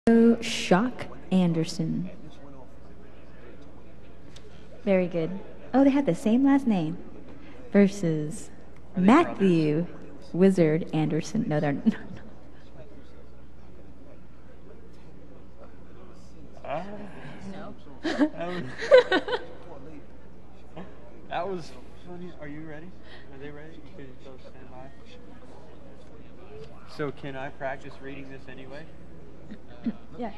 Shock Anderson. Very good. Oh, they have the same last name. Versus Matthew Wizard Anderson. No, they're not. No. That was funny. Are you ready? Are they ready? You can both stand by. So can I practice reading this anyway? Yeah.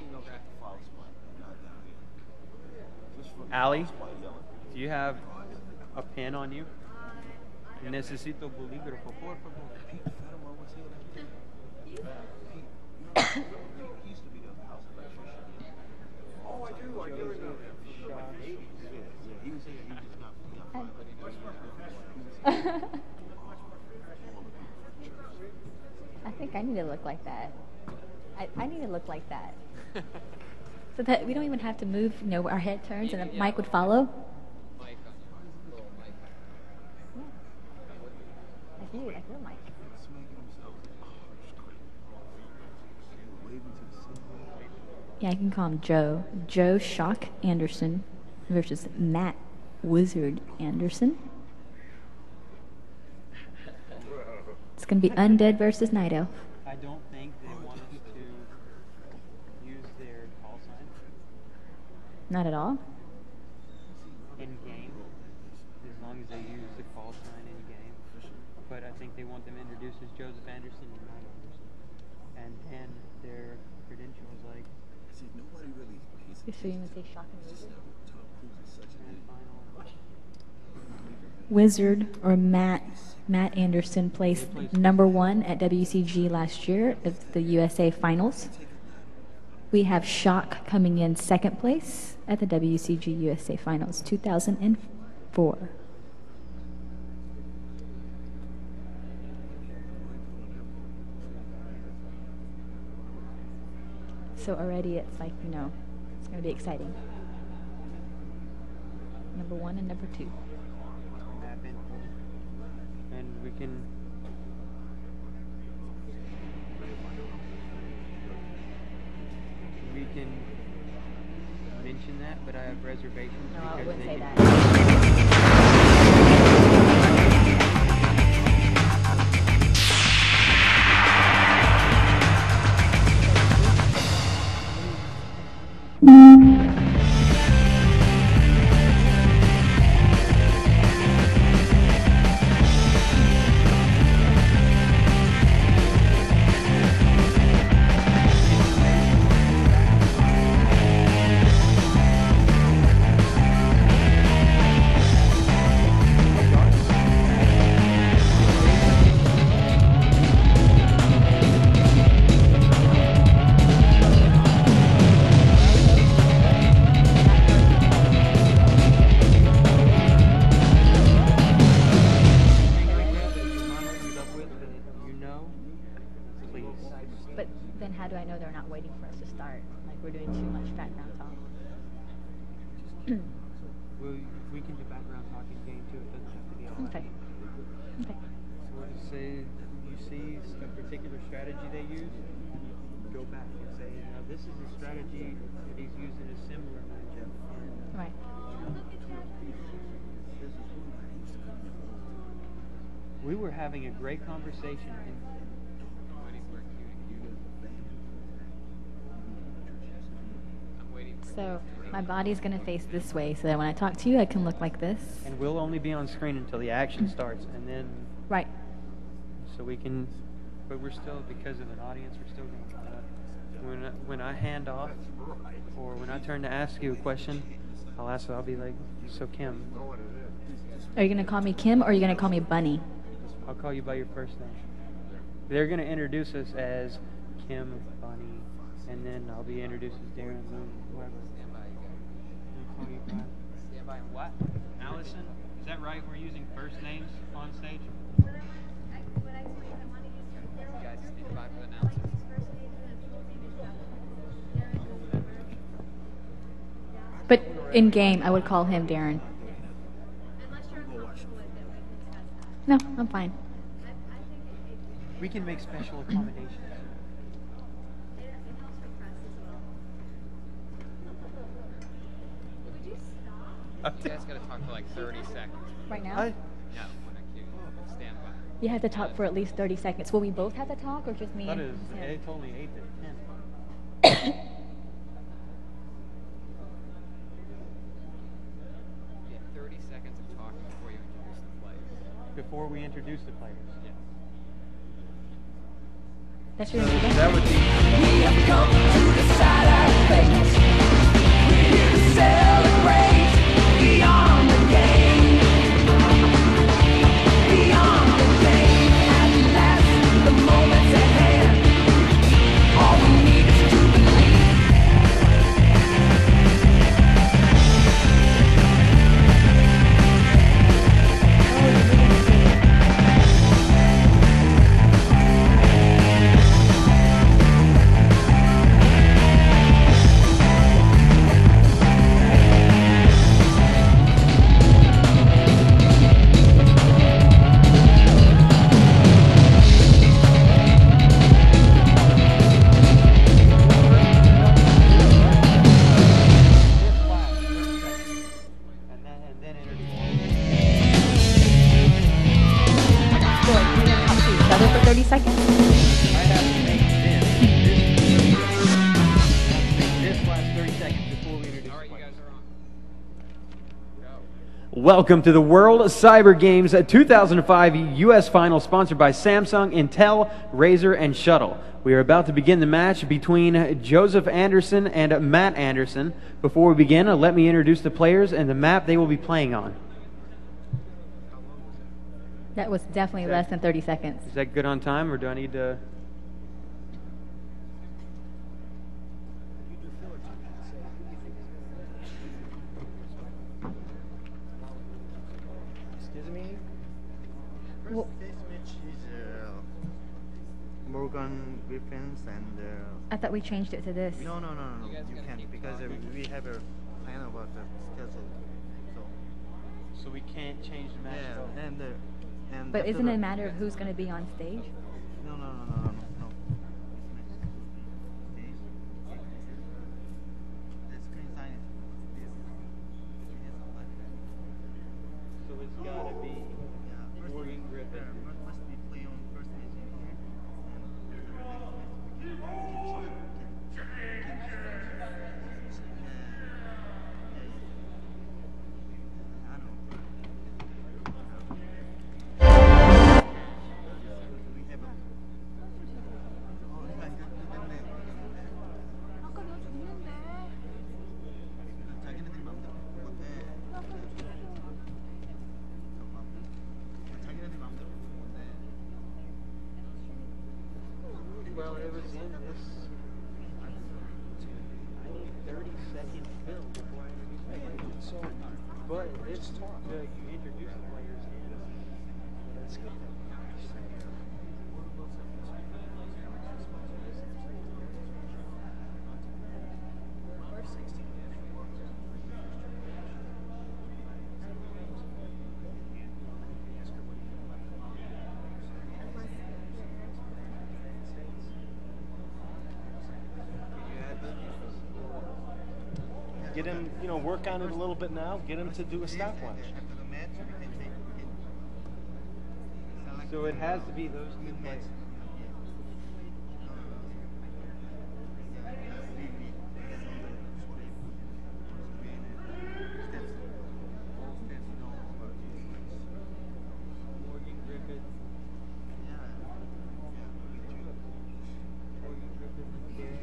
Allie, do you have a pen on you? Necesito bolígrafo, por favor. Oh, I do. I think I need to look like that. I need to look like that. So that we don't even have to move, you know, our head turns and the mic would follow. I hear mic. Yeah, I can call him Joe. Joe Shock Anderson versus Matt Wizard Anderson. It's going to be Undead versus Night Elf. I don't think they want us to use their call sign. Not at all? In game, as long as they use the call sign in game. But I think they want them introduced as Joseph Anderson and Matt Anderson. And then their credentials like... nobody really pays So you would say Shock and Wizard? GrandFinal. Wizard or Matt Anderson placed #1 at WCG last year of the USA Finals. We have Shock coming in second place at the WCG USA Finals 2004. So already it's like, you know, it's going to be exciting. #1 and #2. And we can mention that, but I have reservations. No, I because wouldn't they say can- But then how do I know they're not waiting for us to start? Like we're doing too much background talk. We can do background talk in game too. It doesn't have to be all Okay. Okay. So we'll just say you see a particular strategy they use, go back and say, you know, this is a strategy that he's used in a similar matchup. Right. We were having a great conversation. So my body's going to face this way so that when I talk to you, I can look like this. And we'll only be on screen until the action starts, and then Right. so we can. But we're still, because of an audience, we're still going to. When I hand off, or when I turn to ask you a question, I'll be like, so Kim. Are you going to call me Kim or are you going to call me Bunny? I'll call you by your first name. They're going to introduce us as Kim, Bunny, and then I'll be introduced as Darren, Moon, whoever. Stand by what? Allison, is that right? We're using first names on stage? You guys stand by for the announcement. But in game, I would call him Darren. No, I'm fine. We can make special accommodations. You guys gotta talk for like 30 seconds. Right now? No, when I cue you. Stand by. You have to talk for at least 30 seconds. Will we both have to talk or just me That and is, Sam? it's only 8 to 10. You get 30 seconds of talking before you introduce the players. Before we introduce the players. Yes. That's your introduction? That would be. We have come to the side of fate. We're here to celebrate beyond the game. Beyond the game. At last, the moment's at hand. All we need is to believe. And then introduce. So, like, we have to talk to each other for 30 seconds? I have to make this last 30 seconds before we introduce. All right, the you guys players. are on. Go. Welcome to the World Cyber Games 2005 U.S. Final, sponsored by Samsung, Intel, Razer, and Shuttle. We are about to begin the match between Joseph Anderson and Matt Anderson. Before we begin, let me introduce the players and the map they will be playing on. That was definitely less than 30 seconds. Is that good on time, or do I need to... Excuse me. Well- This match is Morgan Griffins and I thought we changed it to this. no. You guys You gotta can't keep because talking. we have a plan about the schedule. So we can't change the match at all? Yeah, and But after isn't it the- a matter of who's going to be on stage? No. The screen sign is this. So it's got to be Morgan Griffin. Must be play on first match in here, and there's the next match. We can I know. We have a. 자기네들이 마음대로 못해. 자기네들이 마음대로 못해. Well, it was in this. I need 30-second film before I introduce the players. So, but it's you introduce the players in. Let's get that. Get him, work on it a little bit now. Get him to do a stopwatch. After the match, we can take. Select So it has to be those two players. Morgan Griffin. Morgan Griffin. Yeah.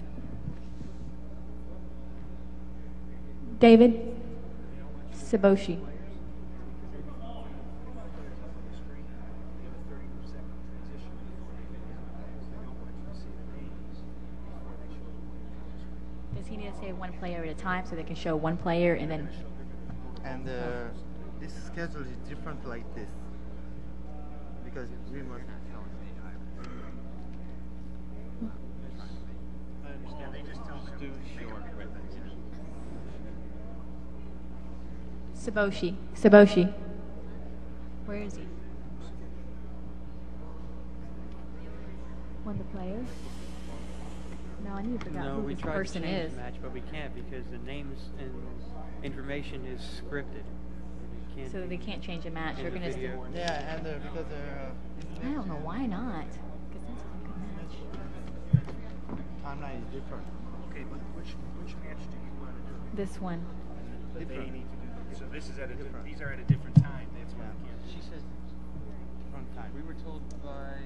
David Saboshi. Does he need to say one player at a time so they can show one player and then... And this schedule is different like this because we must. I understand. They just tell them to do short with it. Saboshi. Where is he? One of the players? No. Now I need to figure out No, who we this tried to person change is. the match, but we can't because the names and information is scripted. It can't So be they can't change a match. in They're the gonna. video. Yeah, and because I don't know why not. Because that's a good match. timeline is different. Okay, but which match do you want to do? This one. That they need to do. So this is at a these are at a different time. That's why we can't. She said Different time. we were told by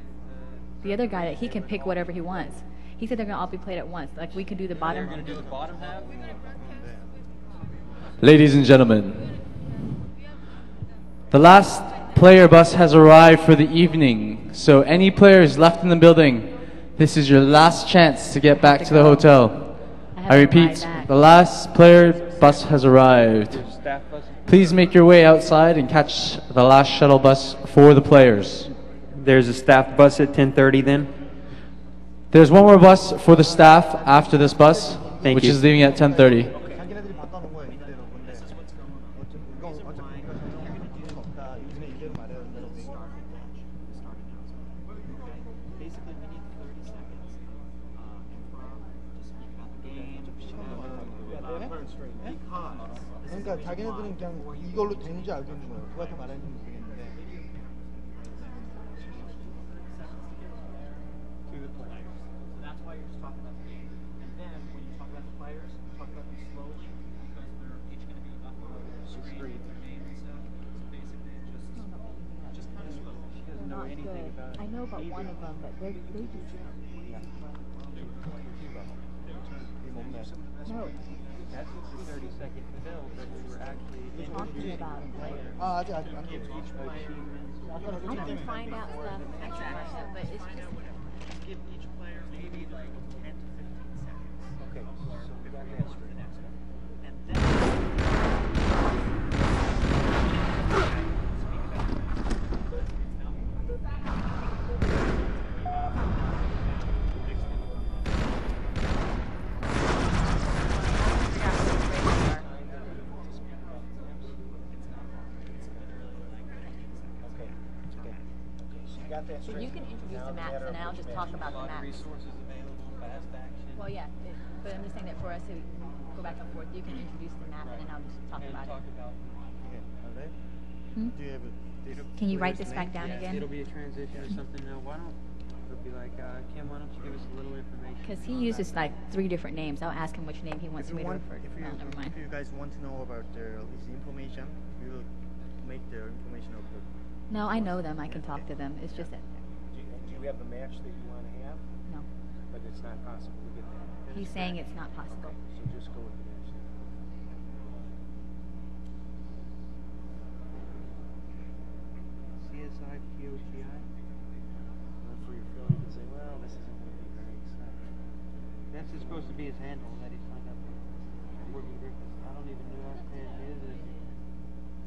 The other guy that he can pick whatever he wants. He said they're gonna all be played at once. Like we could do the they're bottom. going to do the bottom half. Ladies and gentlemen, the last player bus has arrived for the evening. So any players left in the building, this is your last chance to get back to the hotel. I repeat, the last player bus has arrived. There's staff bus. Please make your way outside and catch the last shuttle bus for the players. There's a staff bus at 10:30 then. There's one more bus for the staff after this bus, Thank which you. is leaving at 10:30. 자기네들이 바꿔놓은 거예요, 이대로. 근데 이건 어차피 이거 없다. 요즘에 이대로 말해야 된다고 얘기하고. Basically, we need 30 seconds. Improv, just speak about the game. 그러니까 자기네들은 그냥 이걸로 되는지 알고 있는 거예요. 누가 더 말하는지 모르겠는데. To the players. So that's why you're just talking about the game. And then when you talk about the players, talk about them slowly because they're each going to be up on the screen with their name and stuff. So basically, just kind of slow. She doesn't know anything about it. I know about one of them, but they just no. That's the 30-second film that we were actually Talking about a player. 아, 아직 안 돼. I can find out stuff, but it's just. Give each player maybe like 10 to 15 seconds. Okay, so we got that straight. The next one. And then speak about So you got that So straight. you can introduce Now the it's a maps, matter and of I'll which just match talk you about a the lot of maps. resources available, fast action. Well, yeah, but I'm just saying that for us to go back and forth, you can introduce the map, and then I'll just talk And about talk it. about Okay, alright. Hmm? Do you have Can you write this back down it'll again? be a transition or something. Now, why don't it'll be like Kim? Why don't you give us a little information? Because he uses like 3 different names. I'll ask him which name he wants If me you to want, refer to. if Oh, never mind. you guys want to know about his information, we will make the information of the. No, I know them. I can talk to them. It's just that, Do you have the match that you want to have? no. But it's not possible to get that. He's saying it's not possible. So just go with the match. CSI POTI. That's where you're feeling to say, well, this isn't going to be very exciting. That's just supposed to be his handle that he signed up for. Morgan Griffiths. I don't even know how to is it.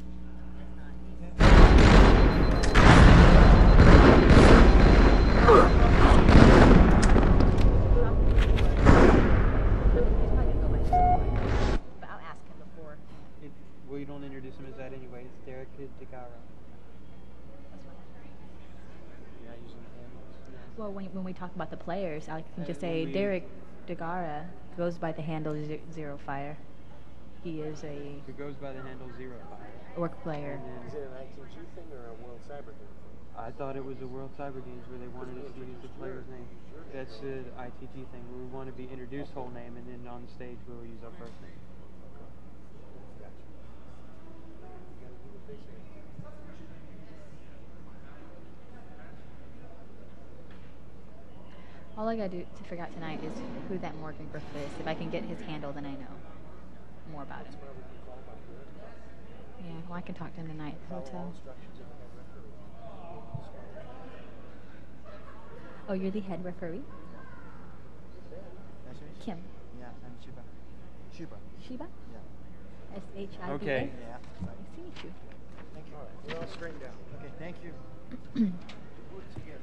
But I'll ask him before. Well, you don't introduce him as that anyway. It's Derek DeGara. You're not using the handles. Well, when we talk about the players, I can just When say we- Derek DeGara goes by the handle Zero Fire. He is a Who goes by the handle Zero Fire. work player. And Is then it an ITG thing or a World Cyber Game thing? I thought it was the World Cyber Games where they wanted us to use the player's name. That's the ITG thing where we want to be introduced whole name and then on the stage we'll use our first name. All I gotta do to figure out tonight is who that Morgan Griffith is. If I can get his handle, then I know more about him. Yeah, well, I can talk to him tonight at the hotel. Oh, you're the head referee? Kim. Yeah, I'm Shiba. Shiba. Shiba? Yeah. S-H-I-B-A? Okay. Yeah. Nice to meet you. Thank you. All right, we're all straightened out. Okay, thank you. Work together.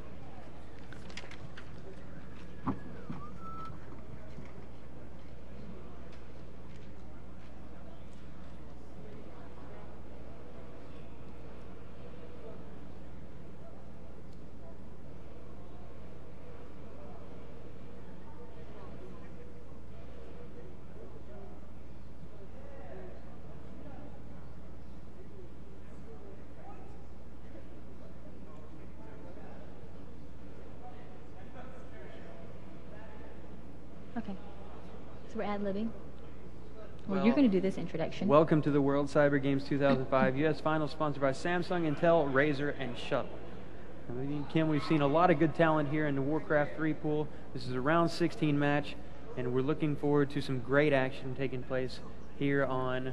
we're ad-libbing. Well, Well, you're going to do this introduction. Welcome to the World Cyber Games 2005 U.S. Final, sponsored by Samsung, Intel, Razer, and Shuttle. Kim, we've seen a lot of good talent here in the Warcraft 3 pool. This is a round 16 match, and we're looking forward to some great action taking place here on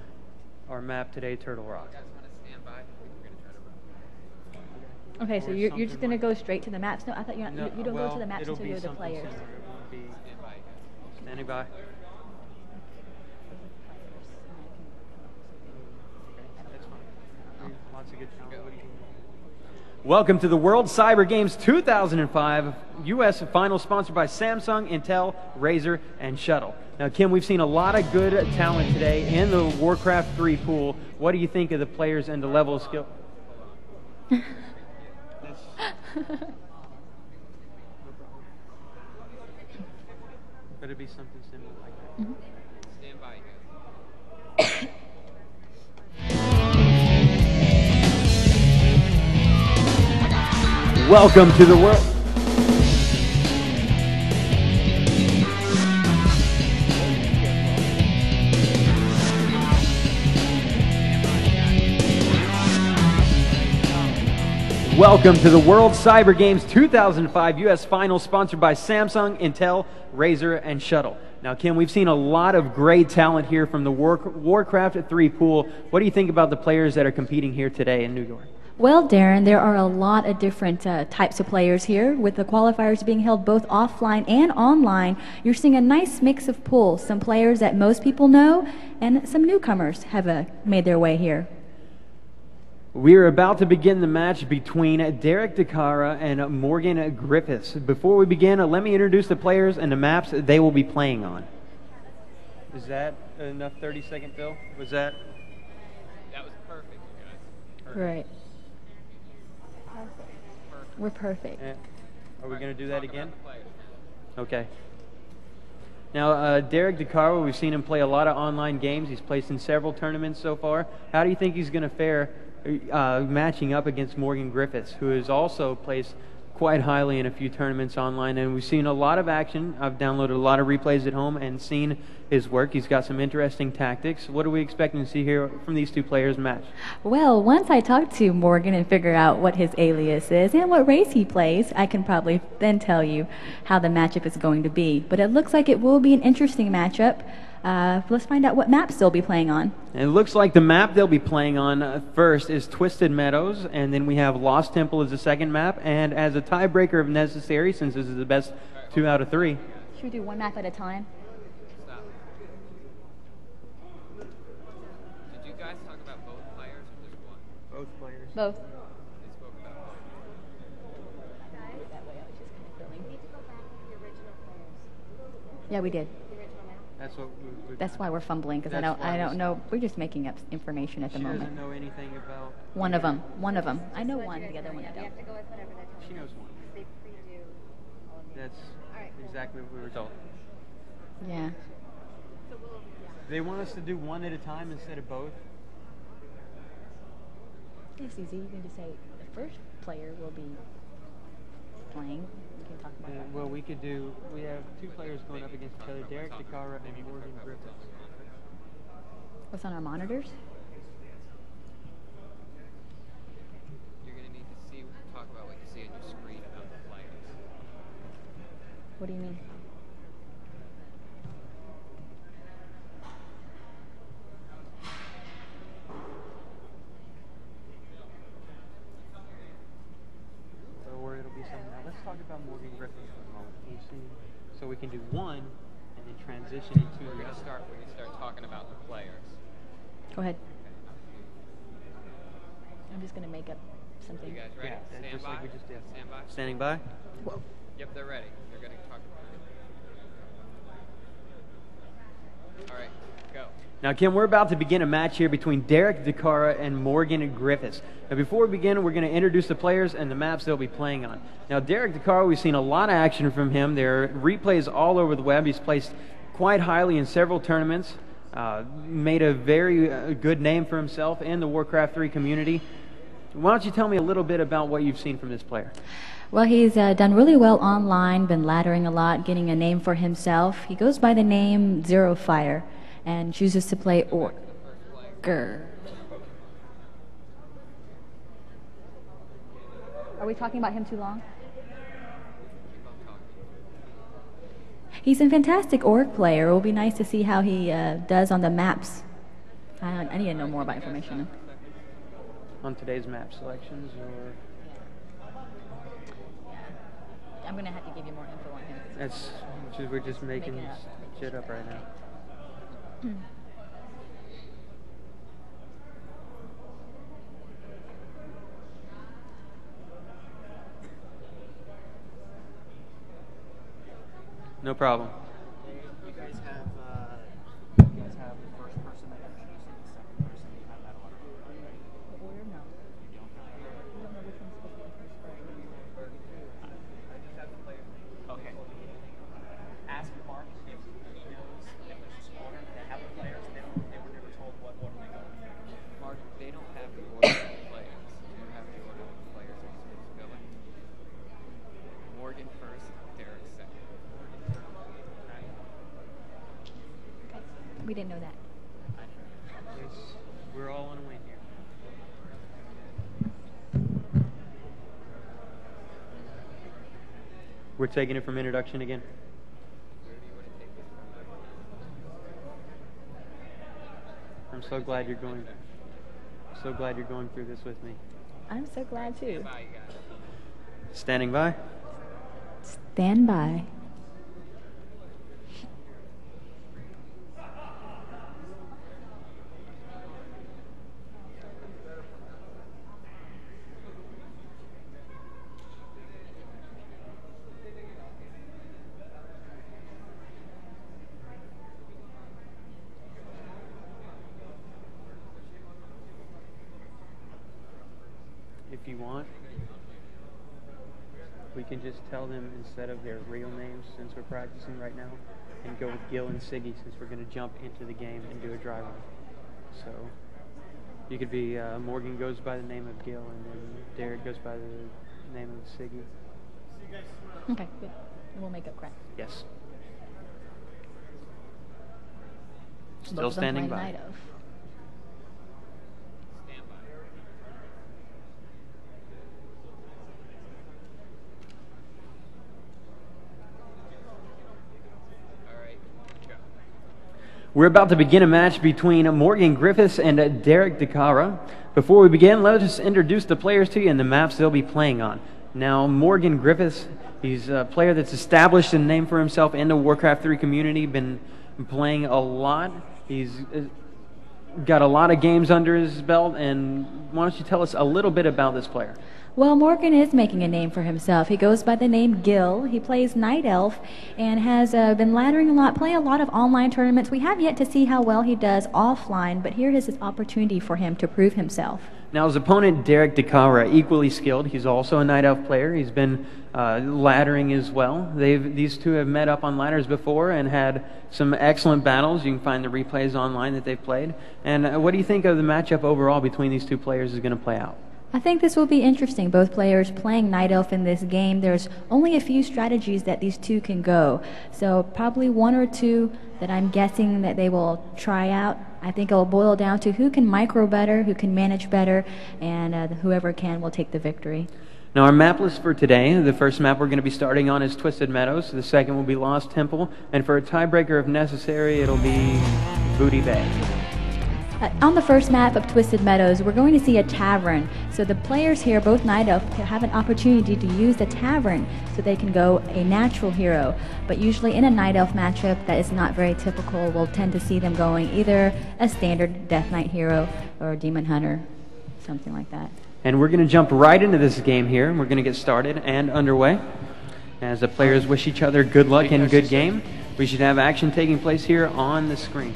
our map today, Turtle Rock. Okay, so Or you're just something going to like- go straight to the maps? No, I thought you don't well, go to the maps it'll until be you're the something players. similar. It won't be standing by. That's fine. Lots of good talent. What do you think? Welcome to the World Cyber Games 2005 U.S. Final, sponsored by Samsung, Intel, Razer, and Shuttle. Now, Kim, we've seen a lot of good talent today in the Warcraft 3 pool. What do you think of the players and the level of skill? Could it be something similar like that? Stand by. Welcome to the world. Welcome to the World Cyber Games 2005 U.S. Final, sponsored by Samsung, Intel, Razer, and Shuttle. Now, Kim, we've seen a lot of great talent here from the Warcraft 3 pool. What do you think about the players that are competing here today in New York? Well, Darren, there are a lot of different types of players here. With the qualifiers being held both offline and online, you're seeing a nice mix of pools. Some players that most people know, and some newcomers have made their way here. We are about to begin the match between Derek DeCara and Morgan Griffiths. Before we begin, let me introduce the players and the maps they will be playing on. Is that enough 30-second, Phil? Was that? That was perfect, guys. Right. We're perfect. Are we going to do that again? Okay. Now, Derek DeCaro, we've seen him play a lot of online games. He's placed in several tournaments so far. How do you think he's going to fare matching up against Morgan Griffiths, who has also placed quite highly in a few tournaments online? And we've seen a lot of action. I've downloaded a lot of replays at home and seen his work. He's got some interesting tactics. What are we expecting to see here from these two players match? Well, once I talk to Morgan and figure out what his alias is and what race he plays, I can probably then tell you how the matchup is going to be. But it looks like it will be an interesting matchup. Let's find out what maps they'll be playing on. And it looks like the map they'll be playing on first is Twisted Meadows, and then we have Lost Temple as the second map, and as a tiebreaker if necessary, since this is the best 2 out of 3. Should we do one map at a time? Did you guys talk about both players or just one? Both players. Both. They spoke about both. Yeah, we did. That's what That's why we're fumbling, because I That's why don't we- know. We're just making up information at the She moment. doesn't know anything about... One of them. I know one, the other one I don't. She knows one. That's exactly what we were told. Yeah. They want us to do one at a time instead of both. It's easy. You can just say the first player will be playing. We can talk about that. Well, we have 2 players going up against each other, Derek DeCara and Morgan Griffiths. What's on our monitors? You're going to need to talk about what you see on your screen about the players. What do you mean? Or it'll be something else. Let's talk about Morgan Griffiths for a moment. You see, so we can do one and then transition into We're going to start when you start talking about the players. Go ahead. I'm just going to make up something. You guys ready? Yeah, Stand just by. like we just did. Stand by. Standing by. Yep, they're ready. They're going to talk about it. All right, go. Now, Kim, we're about to begin a match here between Derek DeCara and Morgan Griffiths. Now, before we begin, we're going to introduce the players and the maps they'll be playing on. Now, Derek DeCara, we've seen a lot of action from him. There are replays all over the web. He's placed quite highly in several tournaments, made a very good name for himself in the Warcraft 3 community. Why don't you tell me a little bit about what you've seen from this player? Well, he's done really well online, been laddering a lot, getting a name for himself. He goes by the name Zero Fire and chooses to play Orc. Are we talking about him too long? He's a fantastic Orc player. It will be nice to see how he does on the maps. I need to know more about information. On today's map selections, or I'm going to have to give you more info on him. we're just making Making up. shit up right now. No problem. You guys have the first person that introduced and the second person. You have that order, right? The order, no. You don't have the order. I don't know which one's supposed to be first. Okay. Ask Mark if he knows if there's an order. They have the players. They were never told what order they go in. Mark, they don't have the order of the players. They don't have the order of the players are supposed to go in. Morgan first, Derek second. We didn't know that. We're all on a win here. We're taking it from introduction again. Where do you want to take this from? I'm so glad you're going. So glad you're going through this with me. I'm so glad too. Bye, you guys. Standing by. Stand by. If you want, we can just tell them instead of their real names, since we're practicing right now, and go with Gil and Siggy, since we're going to jump into the game and do a drive-on. So you could be Morgan goes by the name of Gil, and then Derek goes by the name of Siggy. Okay, good. And we'll make up crap. Yes. Both Still of them standing playing by. Night of. Stand by. All right, go. We're about to begin a match between Morgan Griffiths and Derek DeCara. Before we begin, let us introduce the players to you and the maps they'll be playing on. Now, Morgan Griffiths, he's a player that's established a name for himself in the Warcraft 3 community, been playing a lot. He's got a lot of games under his belt, and why don't you tell us a little bit about this player? Well, Morgan is making a name for himself. He goes by the name Gil. He plays Night Elf and has been laddering a lot, playing a lot of online tournaments. We have yet to see how well he does offline, but here is his opportunity for him to prove himself. Now, his opponent, Derek DeCara, equally skilled. He's also a Night Elf player. He's been laddering as well. These two have met up on ladders before and had some excellent battles. You can find the replays online that they've played. And what do you think of the matchup overall between these two players is going to play out? I think this will be interesting. Both players playing Night Elf in this game. There's only a few strategies that these two can go. So probably one or two that I'm guessing that they will try out. I think it will boil down to who can micro better, who can manage better, and whoever can will take the victory. Now, our map list for today, the first map we're going to be starting on is Twisted Meadows. The second will be Lost Temple. And for a tiebreaker, if necessary, it'll be Booty Bay. On the first map of Twisted Meadows, we're going to see a tavern. So the players here, both Night Elf, have an opportunity to use the tavern so they can go a natural hero. But usually in a Night Elf matchup that is not very typical, we'll tend to see them going either a standard Death Knight hero or a Demon Hunter, something like that. And we're going to jump right into this game here, and we're going to get started and underway. As the players wish each other good luck and good game, we should have action taking place here on the screen.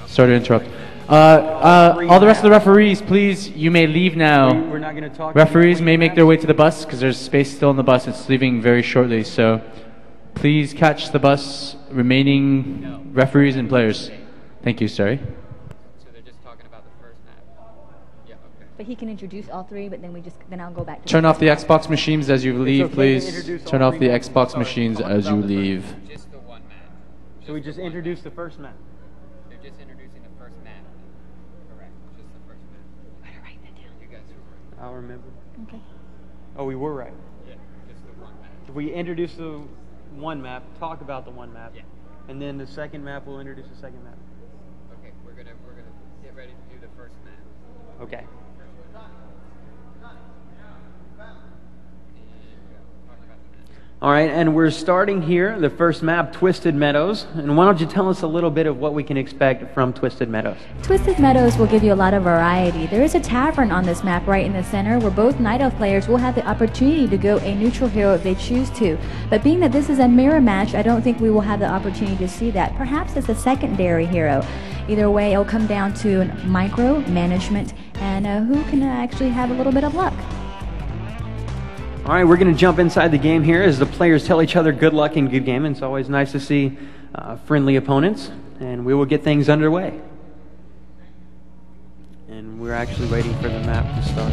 Sorry to interrupt. All the rest of the referees, please, you may leave now. We're not going to talk. Referees may make their way to the bus because there's space still in the bus. It's leaving very shortly, so please catch the bus, remaining referees and players. Thank you, sorry. So they're just talking about the first map. Yeah, okay. But he can introduce all three, but then I'll go back to Turn off the Xbox machines as you leave, okay to please. introduce Turn all off three the maps. Xbox Sorry, machines talk as you about the first leave. Just the one map. So we just introduced the first map. They're just introducing the first map. Correct. Just the first map. Better write that down. You guys were right. I'll remember. Okay. Oh, we were right. Yeah, just the one map. If we introduce the one map, talk about the one map, Yeah. and then the second map, we'll introduce the second map. Okay, we're gonna get ready to do the first map. Okay. And talk about the map. All right, and we're starting here, the first map, Twisted Meadows. And why don't you tell us a little bit of what we can expect from Twisted Meadows? Twisted Meadows will give you a lot of variety. There is a tavern on this map right in the center where both Night Elf players will have the opportunity to go a neutral hero if they choose to. But being that this is a mirror match, I don't think we will have the opportunity to see that. Perhaps as a secondary hero. Either way, it'll come down to micro management and who can actually have a little bit of luck. All right, we're going to jump inside the game here as the players tell each other good luck and good game. And it's always nice to see friendly opponents, and we will get things underway. And we're actually waiting for the map to start.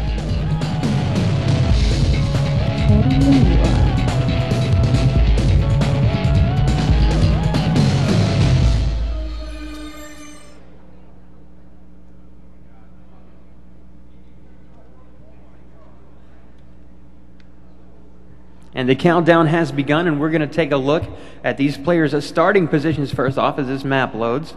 And the countdown has begun, and we're going to take a look at these players' starting positions first off as this map loads.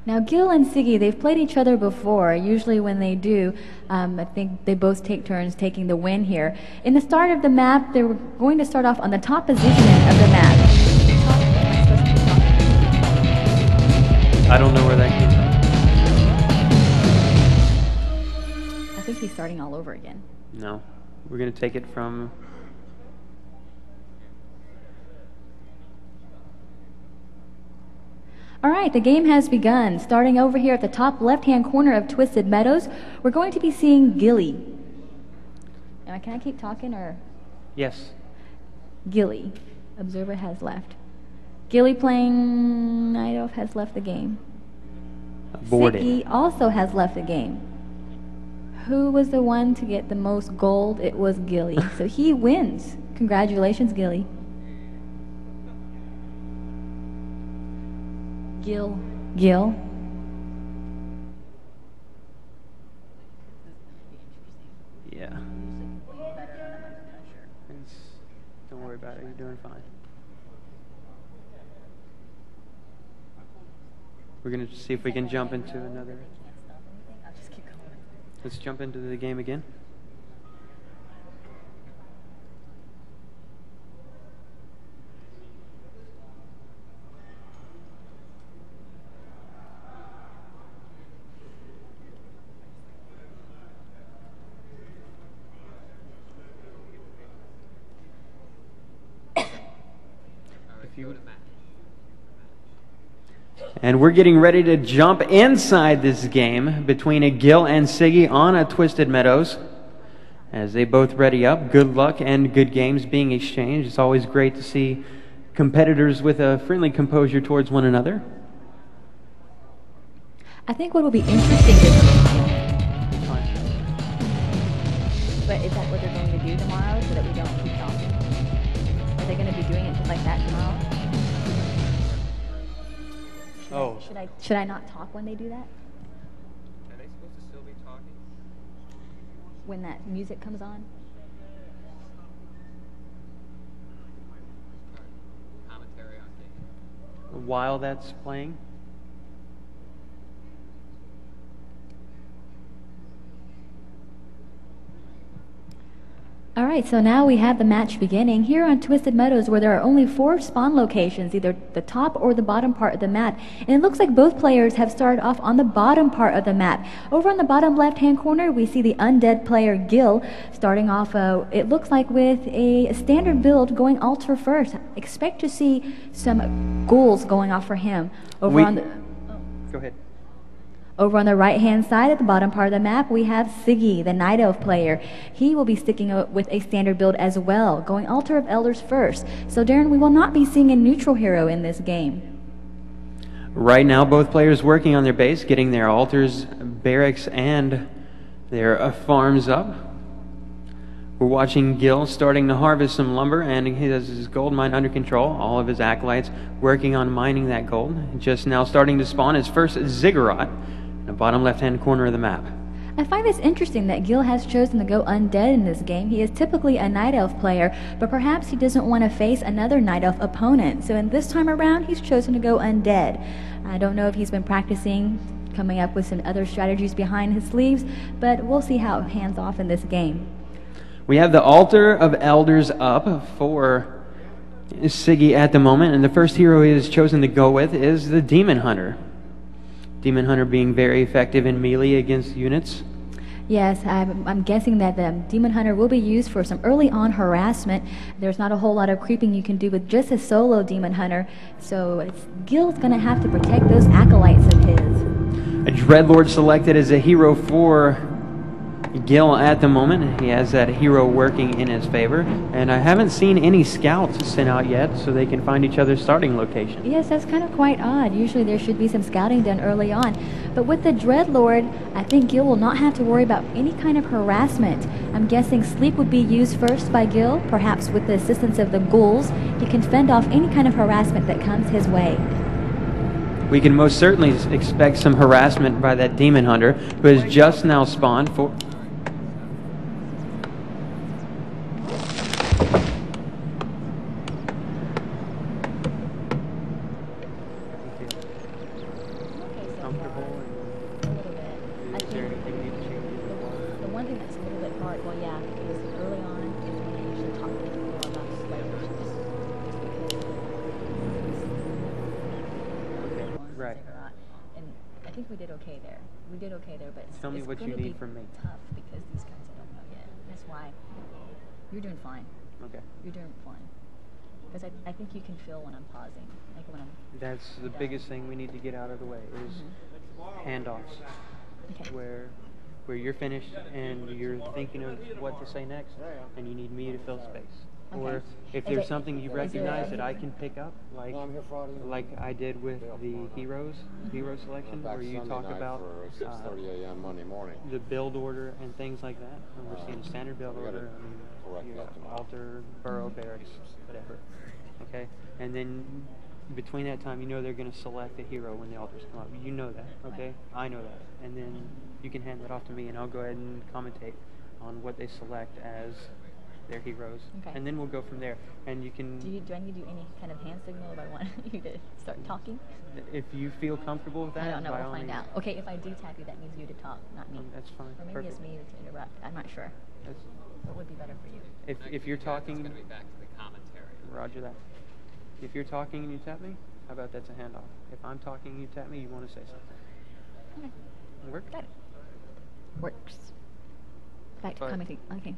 Now, Gil and Siggy, they've played each other before. Usually when they do, I think they both take turns taking the win here. In the start of the map, they were going to start off on the top position of the map. I don't know where that came from. I think he's starting all over again. No, we're going to take it from... All right, the game has begun. Starting over here at the top left-hand corner of Twisted Meadows, we're going to be seeing Gilly. Can I keep talking or? Yes. Gilly. Observer has left. Gilly playing Night Elf has left the game. Boarded. Siggy also has left the game. Who was the one to get the most gold? It was Gilly. So he wins. Congratulations, Gilly. Gil. Yeah. Don't worry about it. You're doing fine. We're going to see if we can jump into another... Let's jump into the game again. And we're getting ready to jump inside this game between a Gil and Siggy on a Twisted Meadows. As they both ready up, good luck and good games being exchanged. It's always great to see competitors with a friendly composure towards one another. I think what will be interesting is... But is that what they're going to do tomorrow so that we don't keep talking? Are they going to be doing it just like that tomorrow? Should I not talk when they do that? Are they supposed to still be talking? When that music comes on? Commentary on game. While that's playing? All right, so now we have the match beginning here on Twisted Meadows where there are only 4 spawn locations, either the top or the bottom part of the map. And it looks like both players have started off on the bottom part of the map. Over on the bottom left-hand corner, we see the undead player Gil starting off, it looks like with a standard build going altar first. Expect to see some ghouls going off for him. Go ahead. Over on the right-hand side at the bottom part of the map, we have Siggy, the Night Elf player. He will be sticking with a standard build as well, going Altar of Elders first. So, Darren, we will not be seeing a neutral hero in this game. Right now, both players working on their base, getting their altars, barracks, and their farms up. We're watching Gil starting to harvest some lumber, and he has his gold mine under control. All of his acolytes working on mining that gold. Just now starting to spawn his first ziggurat in the bottom left-hand corner of the map. I find this interesting that Gil has chosen to go undead in this game. He is typically a Night Elf player, but perhaps he doesn't want to face another Night Elf opponent. So in this time around, he's chosen to go undead. I don't know if he's been practicing, coming up with some other strategies behind his sleeves, but we'll see how it hands off in this game. We have the Altar of Elders up for Siggy at the moment, and the first hero he has chosen to go with is the Demon Hunter. Demon Hunter being very effective in melee against units. Yes, I'm guessing that the Demon Hunter will be used for some early on harassment. There's not a whole lot of creeping you can do with just a solo Demon Hunter, so Gil's going to have to protect those acolytes of his. A Dreadlord selected as a hero for Gil at the moment. He has that hero working in his favor, and I haven't seen any scouts sent out yet so they can find each other's starting location. Yes, that's kind of quite odd. Usually there should be some scouting done early on. But with the Dreadlord, I think Gil will not have to worry about any kind of harassment. I'm guessing sleep would be used first by Gil. Perhaps with the assistance of the ghouls, he can fend off any kind of harassment that comes his way. We can most certainly expect some harassment by that Demon Hunter, who has just now spawned for... Tell me what you need from me. Tough because these guys I don't know yet. That's why you're doing fine. Okay. You're doing fine. Because I think you can feel when I'm pausing. Like when I'm. That's the biggest thing we need to get out of the way is handoffs. Okay. Where you're finished and you're thinking of what to say next, and you need me to fill space. Okay. Or if there's something you recognize that I can pick up, like I did with the hero selection, where you talk about 6:30 a.m. Monday morning. the build order and things like that. And we're seeing a standard build order. I mean, altar, burrow, barracks, whatever. Okay, and then between that time, you know they're going to select a hero when the altars come up. You know that, okay? I know that, and then you can hand that off to me, and I'll go ahead and commentate on what they select as their heroes, and then we'll go from there. And you can. Do I need to do any kind of hand signal if I want you to start talking? If you feel comfortable with that, I don't know. We'll find out. Okay, if I do tap you, that means you to talk, not me. That's fine. Or maybe it's me to interrupt. I'm not sure. What would be better for you? If you're talking, it's going to be back to the commentary. Roger that. If you're talking and you tap me, how about that's a handoff? If I'm talking and you tap me, you want to say something. Okay. Work? Got it. Works. Back to commenting. Okay.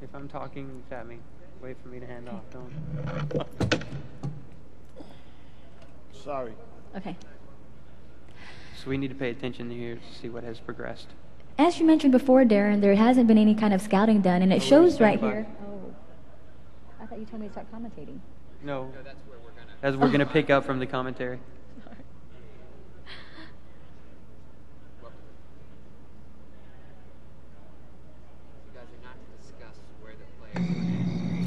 If I'm talking, you tap me. Wait for me to hand off. Don't. Sorry. Okay. So we need to pay attention here to see what has progressed. As you mentioned before, Darren, there hasn't been any kind of scouting done, and it shows right here. Oh. I thought you told me to start commentating. No. That's where we're going to... As we're going to pick up from the commentary. You guys are not to discuss where the players are going.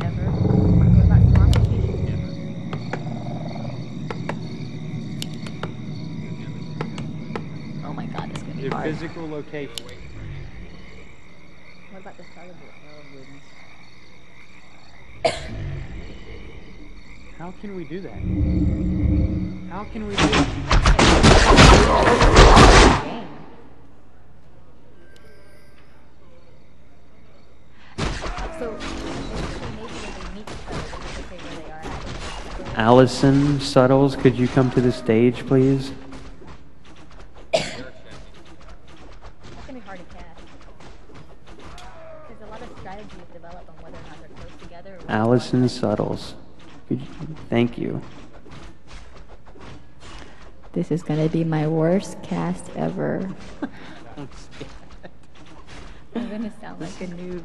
Ever? What about commentating? Oh my God, this is going to be Your hard. physical location. What about the start of it? Oh, goodness. How can we do that? How can we do that? So, maybe when they meet each other, they say where they are at. Allison Suttles, could you come to the stage, please? It's going to be hard to cast. There's a lot of strategies developed on whether or not they're close together. Allison Suttles. Thank you. This is going to be my worst cast ever. I'm going to sound like a noob.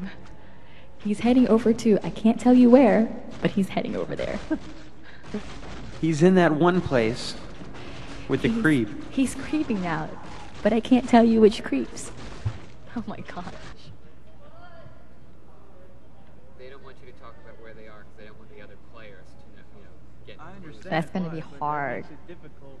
He's heading over to, I can't tell you where, but he's heading over there. He's in that one place with the creep. He's creeping now, but I can't tell you which creeps. Oh my gosh. They don't want you to talk about where they are because they don't want the other players to get. I understand. That's gonna be but that hard. makes it difficult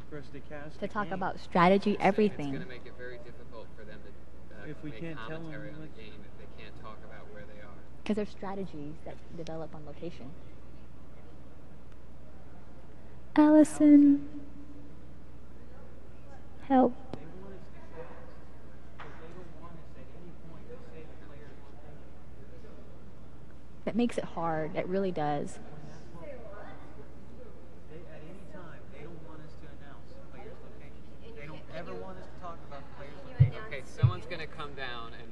for us to cast To the talk game. about strategy, It's everything. going to make it very difficult for them to If we make can't tell them, commentary on the like- game if they can't talk about where they are. Because there's strategies that develop on location. Allison. Help. They want us to say, but they don't want us at any point to say the player's location. That makes it hard. It really does. They, at any time, they don't want us to announce the player's location. They don't ever want us to talk about the player's location. Okay, someone's going to come down and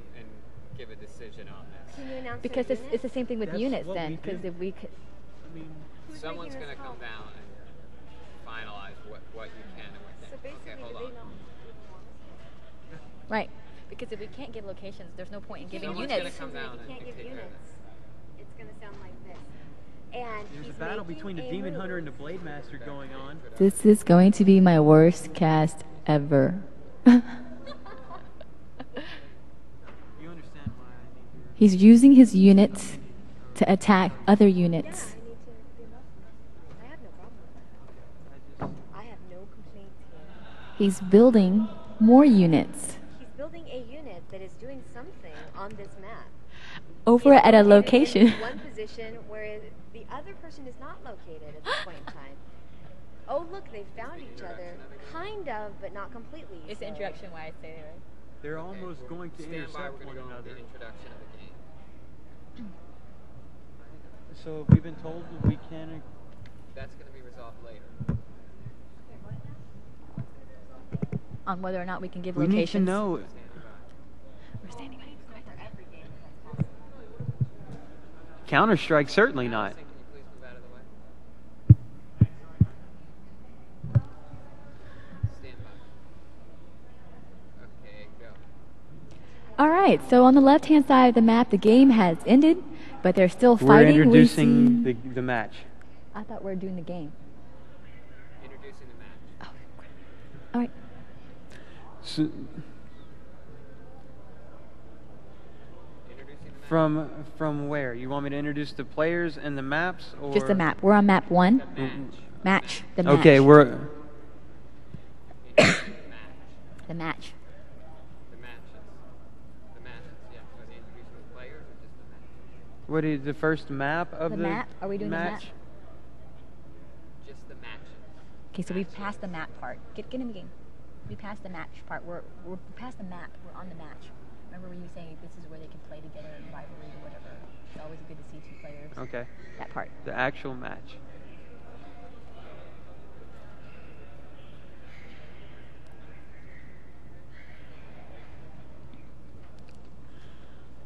give a decision on this. Can you announce Because their it's the same thing with That's units what then. we Because do. if we could, I mean, Someone's going to come down and finalize what you can and what So can't. basically, Okay, hold do they on. know? right? Because if we can't give locations, there's no point in giving Someone's units. gonna come down You and can't give take care of units. It's going to sound like this. And there's a he's battle making between the a Demon move. Hunter and the Blade Master going on. This is going to be my worst cast ever. You understand why I need your... He's using his units to attack other units. I need to be enough. I have no problem with that. I have no complaints here. He's building more units He's building a unit that is doing something on this map. over He's at a located location. in one position where the other person is not located at this point in time. Oh, look, they found each other. Kind of, but not completely. It's the so- introduction why I say it, right? They're almost going to Stand by, intercept we're one going to go with another. the introduction of the game. So we've been told that we can... That's going to be resolved later. On whether or not we can give We need locations. to know... We're standing by. Counter-Strike, certainly not. Can you please move out of the way? Stand by. Okay, go. All right, so on the left-hand side of the map, the game has ended, but they're still We're fighting. introducing We the match. I thought we were doing the game. Introducing the match. All right. So, Introducing the match. from where? You want me to introduce the players and the maps? Or? Just the map. We're on map 1. Match. The match. Okay, we're... Introducing the match. The match. The matches. The matches, yeah. Are they introducing the players or just the match? What is the first map of The the map? Are we doing the map? match? Just the matches. Okay, so we've passed the map part. Get in the game. We passed the match part. We're past the map. We're on the match. Remember when you were saying this is where they can play together in rivalry or whatever? It's always good to see two players. Okay. That part. The actual match.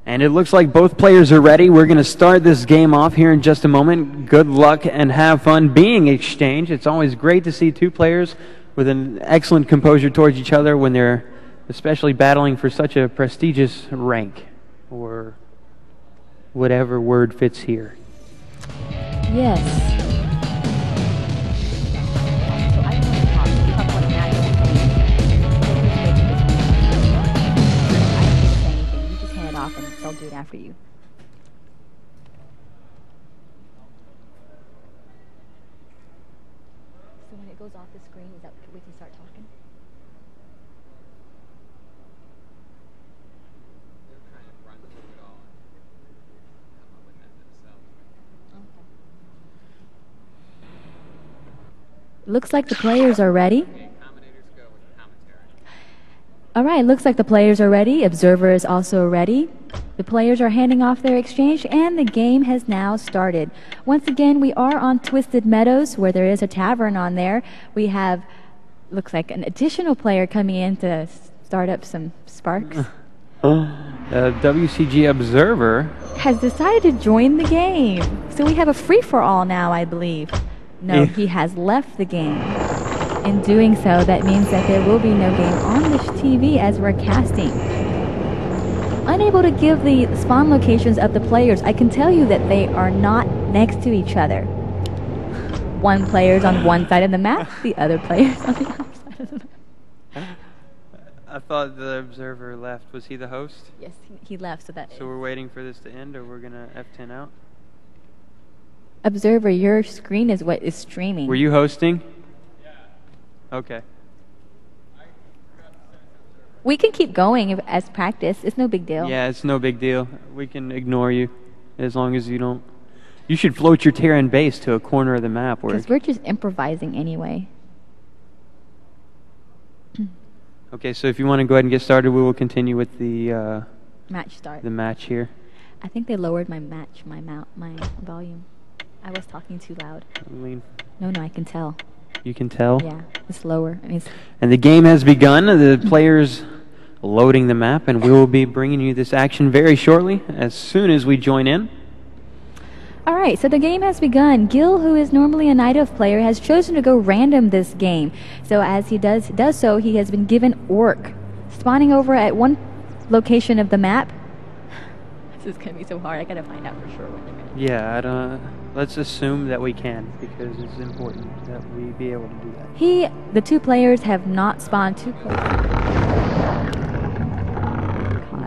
And it looks like both players are ready. We're going to start this game off here in just a moment. Good luck and have fun being exchanged. It's always great to see two players with an excellent composure towards each other when they're especially battling for such a prestigious rank, or whatever word fits here. Yes. So I don't know the talk. We talk about the match. I don't need to say anything. You just hand it off and they'll do it after you. So when it goes off the screen, is that we can start talking? They're trying to run through it all and come up with that themselves. Looks like the players are ready. Okay, commentators go with commentary. All right, looks like the players are ready. Observer is also ready. The players are handing off their exchange, and the game has now started. Once again, we are on Twisted Meadows, where there is a tavern on there. We have, looks like an additional player coming in to start up some sparks. WCG Observer. Has decided to join the game. So we have a free-for-all now, I believe. No, Yeah. he has left the game. In doing so, that means that there will be no game on this TV as we're casting. Unable to give the spawn locations of the players, I can tell you that they are not next to each other. one player's on one side of the map, the other player's on the other side of the map. I thought the observer left. Was he the host? Yes, he left, so that So we're waiting for this to end, or we're gonna F10 out? Observer, your screen is what is streaming. Were you hosting? Yeah. Okay. We can keep going as practice. It's no big deal. Yeah, it's no big deal. We can ignore you as long as you don't. You should float your Terran base to a corner of the map where. Because we're just improvising anyway. Okay, so if you want to go ahead and get started, we will continue with the Match start. the match here. I think they lowered my my volume. I was talking too loud. Lean. No, I can tell. You can tell. Yeah, it's lower. I mean, And the game has begun. The players loading the map, and we will be bringing you this action very shortly, as soon as we join in. all right, so the game has begun. Gil, who is normally a Night Elf player, has chosen to go random this game. So as he does so, he has been given Orc, spawning over at one location of the map. This is going to be so hard. I got to find out for sure when they're going to. Yeah, I don't. Let's assume that we can, because it's important that we be able to do that. The two players have not spawned too close.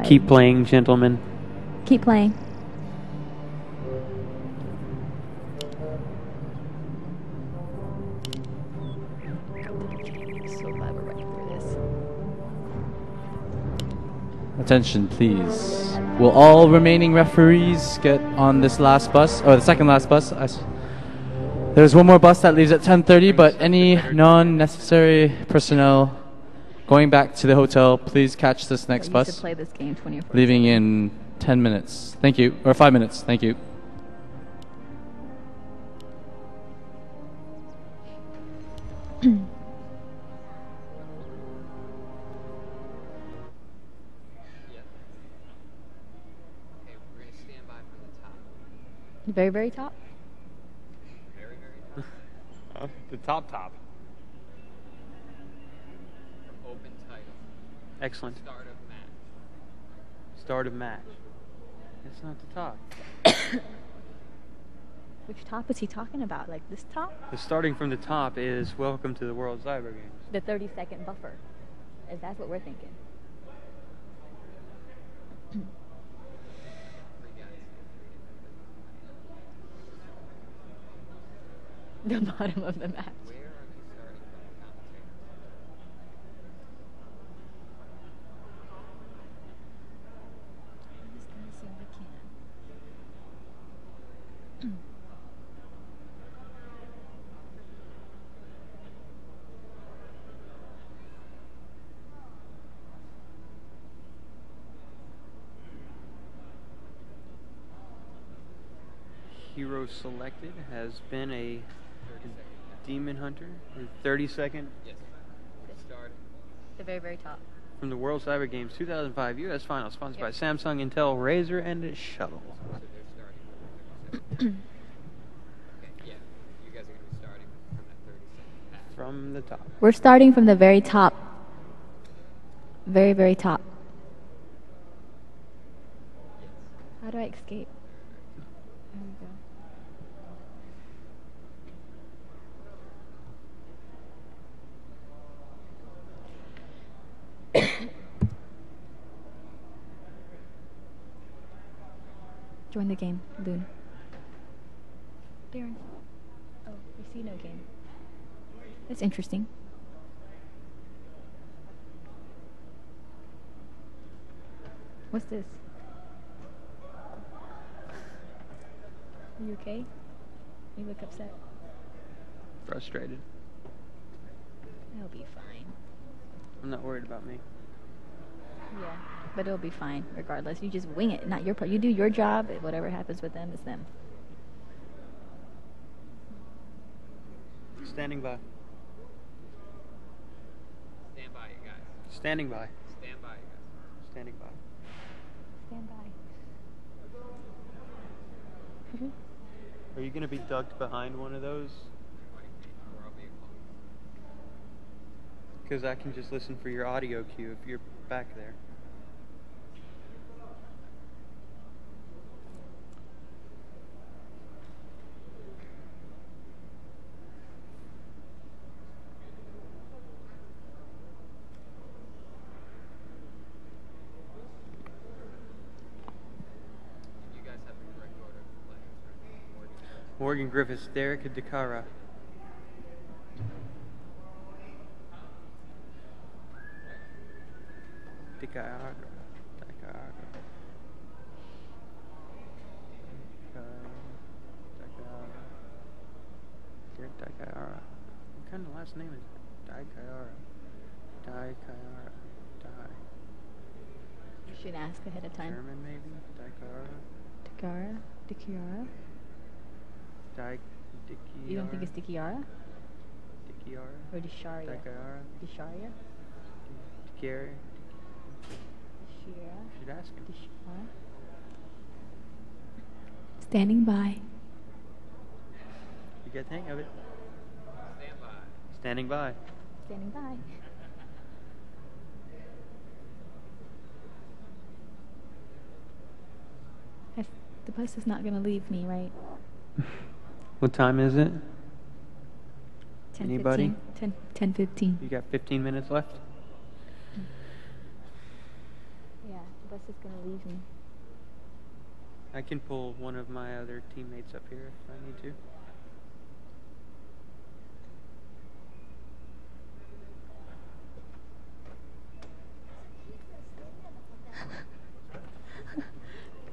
Keep playing, gentlemen. Keep playing. So glad we're running through this. Attention, please. Will all remaining referees get on this last bus, or the second last bus? There's one more bus that leaves at 10:30, but any non-necessary personnel going back to the hotel, please catch this next I used bus. to play this game 24/7. Leaving in 10 minutes. Thank you. Or 5 minutes. Thank you. Okay, we're going to stand by from the top. The very, very top. Very, very top. The top. Open title. Excellent. Start of match. Start of match. It's not the top. Which top is he talking about? Like this top? The starting from the top is welcome to the World Cyber Games. The 30-second buffer. Is that what we're thinking? The bottom of the match. Where are they starting from the commentator? Hero selected has been a Demon Hunter. 30-second Yes. Start. The very, very top. from the World Cyber Games 2005 U.S. Final, sponsored by Samsung, Intel, Razer, and Shuttle. So they're starting. Okay, yeah. You guys are going to be starting from that 30-second pass. From the top. We're starting from the very top. Very, very top. How do I escape? There we go. Join the game, Loon. Baron. Oh, we see no game. That's interesting. What's this? Are you okay? You look upset. Frustrated. That'll be fine. I'm not worried about me. Yeah, but it'll be fine regardless. You just wing it. Not your part. You do your job. Whatever happens with them is them. Standing by. Stand by, you guys. Standing by. Stand by, you guys. Standing by. Stand by. Are you going to be ducked behind one of those? Or I'll be close. Because I can just listen for your audio cue if you're back there. Morgan Griffiths, Derek DeCara. DeCara. What kind of last name is that? Dai. You should ask ahead of time. German maybe? Dikiara? You don't think it's Dikiara? Or Disharia? Disharia? Dikari. Dishira? Should ask him. Dishara? Standing by. You get the hang of it. Stand by. Standing by. Standing by. The bus is not going to leave me, right? What time is it? 10:15. Anybody? 10:15. You got 15 minutes left? Yeah, the bus is going to leave me. I can pull one of my other teammates up here if I need to.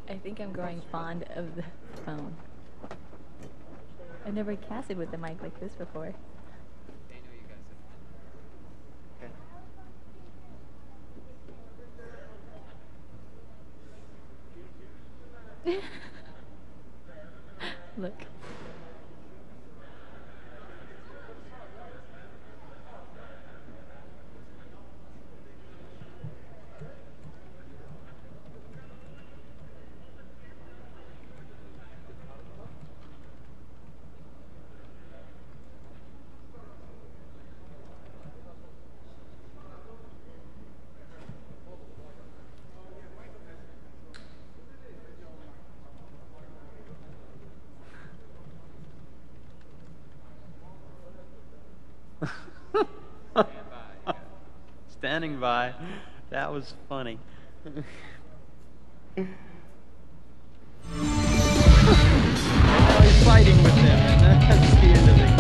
I think I'm growing fond of the phone. I've never casted with a mic like this before. They know you guys Okay. Look. Standing by. That was funny. And now he's fighting with them, and that's the end of the game.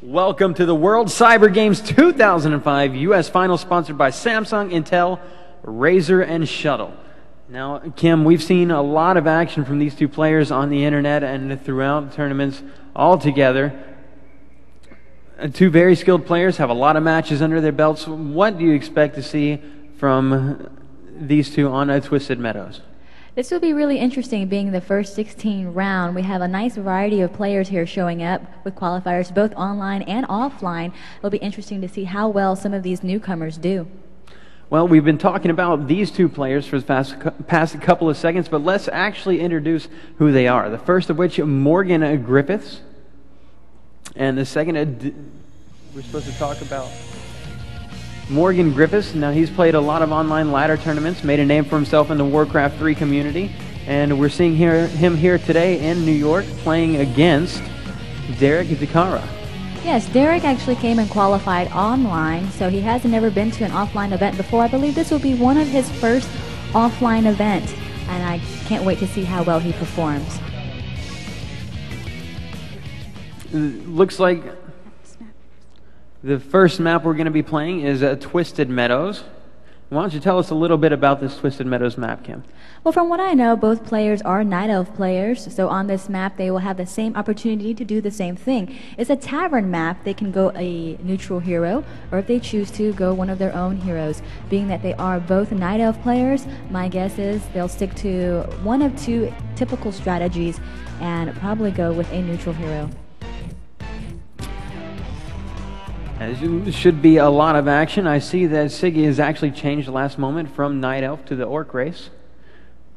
Welcome to the World Cyber Games 2005 U.S. Final, sponsored by Samsung, Intel, Razer, and Shuttle. Now, Kim, we've seen a lot of action from these two players on the internet and throughout tournaments all together. Two very skilled players have a lot of matches under their belts. What do you expect to see from these two on Twisted Meadows? This will be really interesting, being the first 16 round. We have a nice variety of players here showing up with qualifiers both online and offline. It'll be interesting to see how well some of these newcomers do. Well, we've been talking about these two players for the past couple of seconds, but let's actually introduce who they are. The first of which, Morgan Griffiths. And the second, we're supposed to talk about Morgan Griffiths. Now, he's played a lot of online ladder tournaments, made a name for himself in the Warcraft 3 community, and we're seeing him here today in New York playing against Derek DeCara. Yes, Derek actually came and qualified online, so he hasn't ever been to an offline event before. I believe this will be one of his first offline events, and I can't wait to see how well he performs. Looks like the first map we're going to be playing is Twisted Meadows. Why don't you tell us a little bit about this Twisted Meadows map, Kim? Well, from what I know, both players are Night Elf players, so on this map they will have the same opportunity to do the same thing. It's a tavern map. They can go a neutral hero, or if they choose to, go one of their own heroes. Being that they are both Night Elf players, my guess is they'll stick to one of two typical strategies and probably go with a neutral hero. There should be a lot of action. I see that Siggy has actually changed last moment from Night Elf to the Orc race.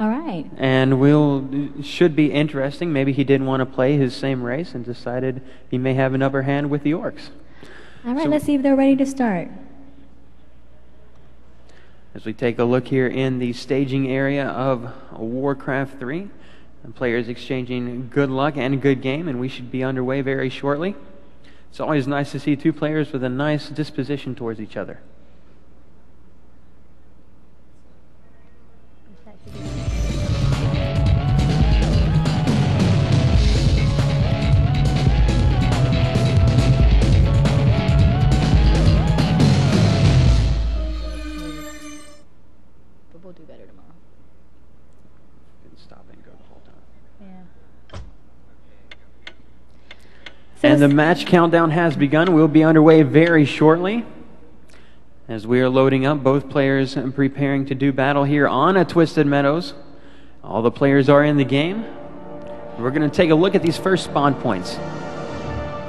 All right. And should be interesting. Maybe he didn't want to play his same race and decided he may have an upper hand with the Orcs. All right, let's see if they're ready to start. As we take a look here in the staging area of Warcraft 3, the players exchanging good luck and good game, and we should be underway very shortly. It's always nice to see two players with a nice disposition towards each other. But we'll do better tomorrow. Didn't stop and go the whole time. Yeah. And the match countdown has begun. We'll be underway very shortly. As we are loading up, both players preparing to do battle here on a Twisted Meadows. All the players are in the game. We're going to take a look at these first spawn points.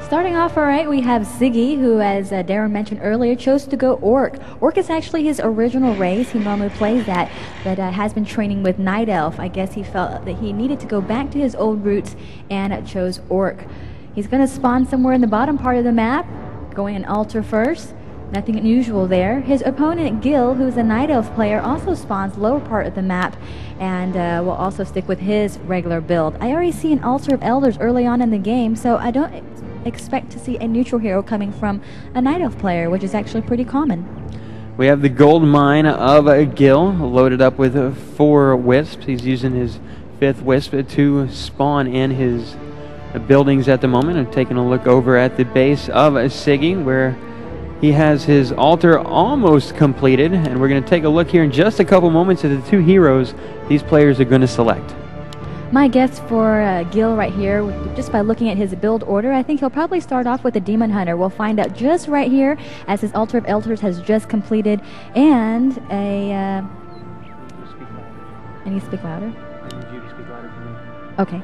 Starting off all right, we have Ziggy, who, as Darren mentioned earlier, chose to go Orc. Orc is actually his original race. He normally plays that, but has been training with Night Elf. I guess he felt that he needed to go back to his old roots and chose Orc. He's going to spawn somewhere in the bottom part of the map, going an altar first. Nothing unusual there. His opponent, Gil, who's a Night Elf player, also spawns lower part of the map and will also stick with his regular build. I already see an Altar of Elders early on in the game, so I don't expect to see a neutral hero coming from a Night Elf player, which is actually pretty common. We have the gold mine of Gil loaded up with 4 wisps. He's using his 5th wisp to spawn in his buildings at the moment. I'm taking a look over at the base of Siggy, where he has his altar almost completed, and we're going to take a look here in just a couple moments at the 2 heroes these players are going to select. My guess for Gil right here, just by looking at his build order, I think he'll probably start off with a Demon Hunter. We'll find out just right here as his Altar of Elders has just completed, and a... I need to speak louder? I need you to speak louder for me. Okay.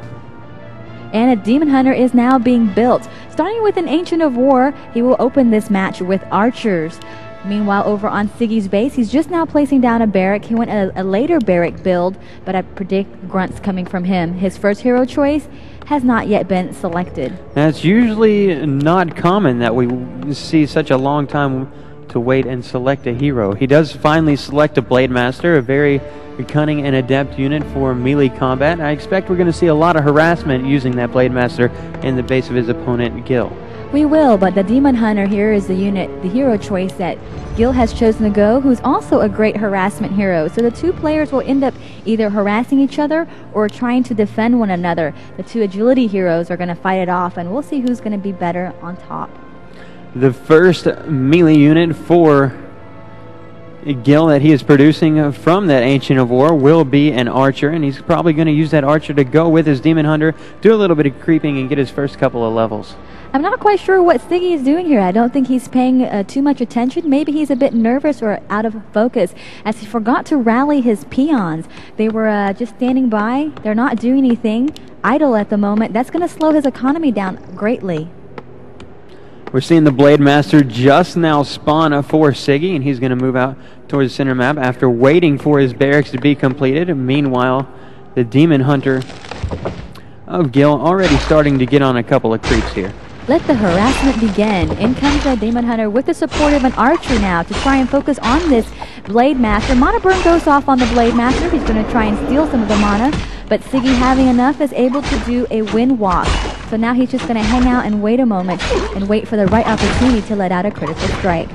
And a Demon Hunter is now being built. Starting with an Ancient of War, he will open this match with archers. Meanwhile, over on Siggy's base, he's just now placing down a barrack. He went a later barrack build, but I predict grunts coming from him. His first hero choice has not yet been selected. That's usually not common that we see such a long time to wait and select a hero. He does finally select a Blade Master, a very cunning and adept unit for melee combat. I expect we're going to see a lot of harassment using that Blade Master in the base of his opponent, Gil. We will, but the Demon Hunter here is the unit, the hero choice that Gil has chosen to go, who's also a great harassment hero. So the 2 players will end up either harassing each other or trying to defend one another. The 2 agility heroes are going to fight it off, and we'll see who's going to be better on top. The first melee unit for Gil that he is producing from that Ancient of War will be an archer, and he's probably going to use that archer to go with his Demon Hunter, do a little bit of creeping, and get his first couple of levels. I'm not quite sure what Siggy is doing here. I don't think he's paying too much attention. Maybe he's a bit nervous or out of focus, as he forgot to rally his peons. They were just standing by. They're not doing anything, idle at the moment. That's going to slow his economy down greatly. We're seeing the Blade Master just now spawn for Siggy, and he's going to move out towards the center map after waiting for his barracks to be completed. Meanwhile, the Demon Hunter of Gil already starting to get on a couple of creeps here. Let the harassment begin. In comes the Demon Hunter with the support of an archer now to try and focus on this Blade Master. Mana burn goes off on the Blade Master. He's going to try and steal some of the mana, but Siggy, having enough, is able to do a wind walk. So now he's just going to hang out and wait a moment and wait for the right opportunity to let out a critical strike.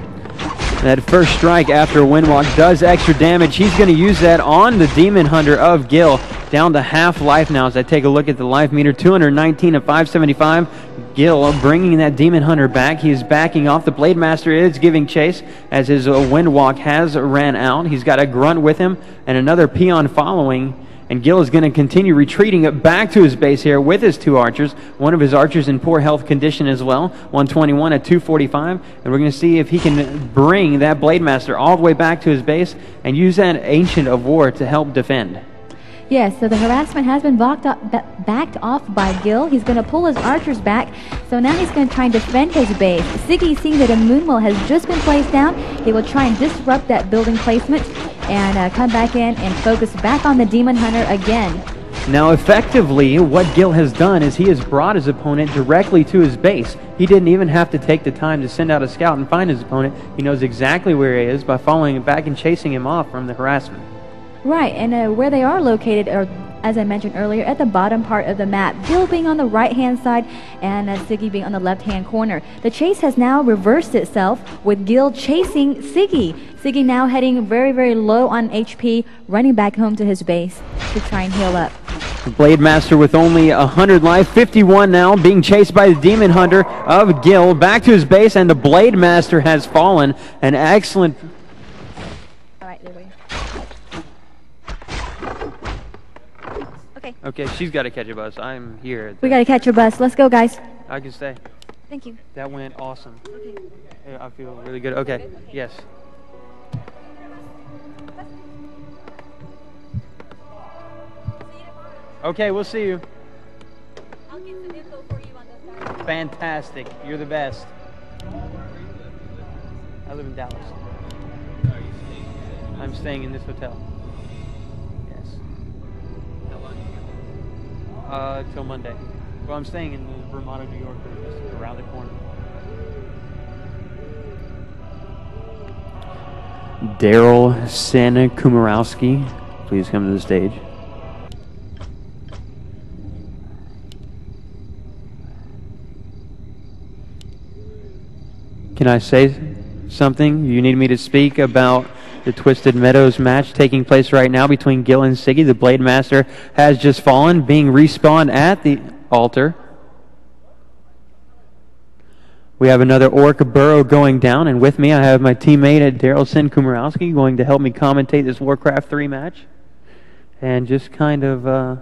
That first strike after Windwalk does extra damage. He's going to use that on the Demon Hunter of Gil. Down to half life now as I take a look at the life meter. 219 to 575. Gil bringing that Demon Hunter back. He is backing off. The Blade Master is giving chase as his Windwalk has ran out. He's got a Grunt with him and another Peon following. And Gil is going to continue retreating back to his base here with his 2 archers. One of his archers in poor health condition as well. 121 at 245. And we're going to see if he can bring that Blade Master all the way back to his base and use that Ancient of War to help defend. Yes, so the harassment has been backed off by Gil. He's going to pull his archers back, so now he's going to try and defend his base. Siggy, seeing that a moonwell has just been placed down, he will try and disrupt that building placement and come back in and focus back on the Demon Hunter again. Now, effectively, what Gil has done is he has brought his opponent directly to his base. He didn't even have to take the time to send out a scout and find his opponent. He knows exactly where he is by following him back and chasing him off from the harassment. Right, and where they are located are, as I mentioned earlier, at the bottom part of the map. Gil being on the right-hand side and Siggy being on the left-hand corner. The chase has now reversed itself with Gil chasing Siggy. Siggy now heading very, very low on HP, running back home to his base to try and heal up. Blade Master with only 100 life, 51 now, being chased by the Demon Hunter of Gil. Back to his base, and the Blade Master has fallen. An excellent... All right, there we go. Okay, she's got to catch a bus. I'm here. We got to catch your bus. Let's go, guys. I can stay. Thank you. That went awesome. Okay. Yeah, I feel really good. Okay, yes. Okay, we'll see you. I'll get some info for you on the side. Fantastic. You're the best. I live in Dallas. I'm staying in this hotel. Yes. Till Monday. Well, I'm staying in Vermont, New York, just around the corner. Daryl Sen Kumarowski, please come to the stage. Can I say something? You need me to speak about the Twisted Meadows match taking place right now between Gil and Siggy. The Blade Master has just fallen, being respawned at the altar. We have another Orc Burrow going down, and with me I have my teammate at Daryl Sin Kumarowski going to help me commentate this Warcraft 3 match. And just kind of I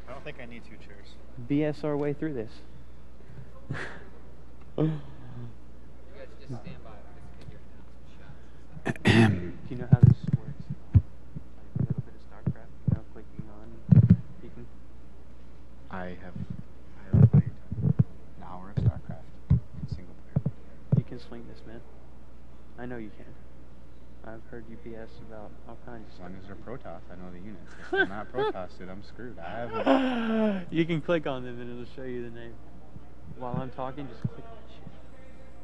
don't think I need 2 chairs. BS our way through this. Do you know how this works? Like a little bit of StarCraft, you know, clicking on, peeking. I have played an hour of StarCraft single player. You can swing this, man. I know you can. I've heard you BS about all kinds of As stuff. long as they're Protoss, I know the units. If they're not Protoss, dude, I'm screwed. I haven't. You can click on them and it'll show you the name. While I'm talking, just click on shit.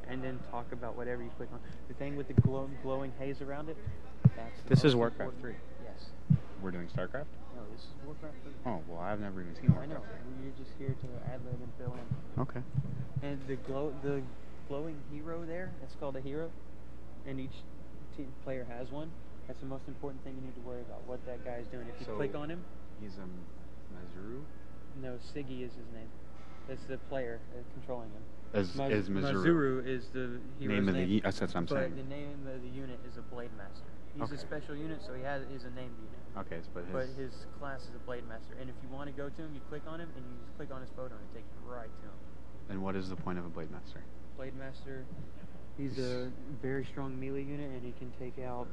And then talk about whatever you click on. The thing with the glowing haze around it, that's the This is most Warcraft important. 3. Yes. We're doing StarCraft? No, this is Warcraft 3. Oh, well, I've never even seen I know. Warcraft. You're just here to ad-lib and fill in. Okay. And the glowing hero there, that's called a hero. And each team player has one. That's the most important thing you need to worry about, what that guy's doing. If you click on him... He's a Mazuru? No, Siggy is his name. That's the player controlling him. Is Mazuru. Mazuru is the hero's Name of the that's what I'm saying. But the name of the unit is a Blade Master. He's Okay. a special unit, so he's a named unit. Okay, But his class is a Blade Master. And if you want to go to him, you click on him, and you just click on his photo, and it takes you right to him. And what is the point of a Blade Master? Blade Master, he's a very strong melee unit, and he can take out...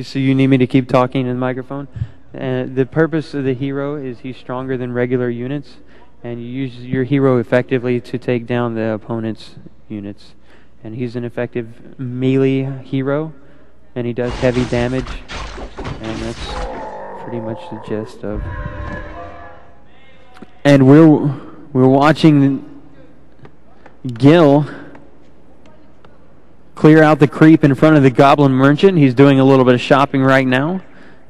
So you need me to keep talking in the microphone? The purpose of the hero is he's stronger than regular units, and you use your hero effectively to take down the opponent's units. And he's an effective melee hero, and he does heavy damage, and that's pretty much the gist of... And we're watching Gil clear out the creep in front of the Goblin Merchant. He's doing a little bit of shopping right now.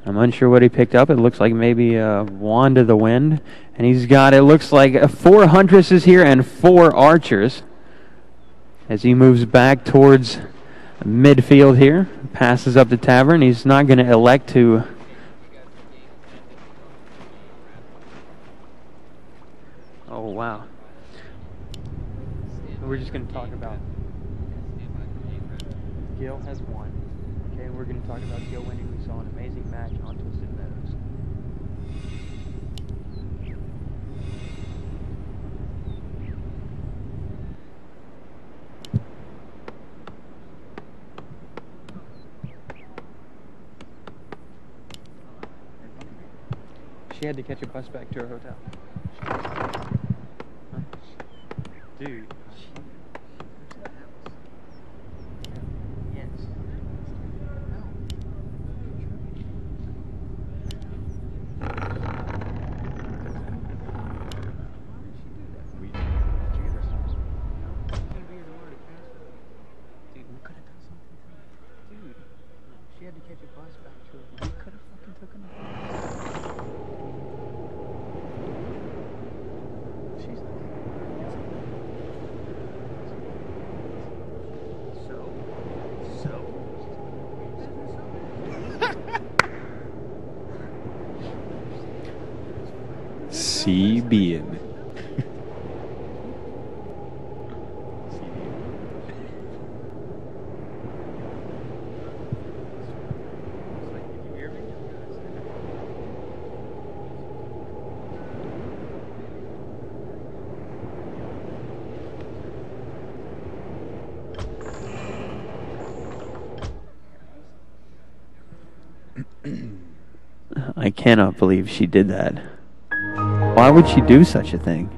I'm unsure what he picked up. It looks like maybe a Wand of the Wind. And he's got, it looks like 4 Huntresses here and 4 Archers. As he moves back towards midfield here. Passes up the tavern. He's not going to elect to... Oh, wow. We're just going to talk about... Gil has won. Okay, and we're going to talk about Gil winning. We saw an amazing match on Twisted Meadows. She had to catch a bus back to her hotel. Dude. Yes. We did you get her stuff? Dude, we could have done something for her. Dude, she had to catch a bus back to her. We could have fucking took him. She's C being. I cannot believe she did that. Why would she do such a thing?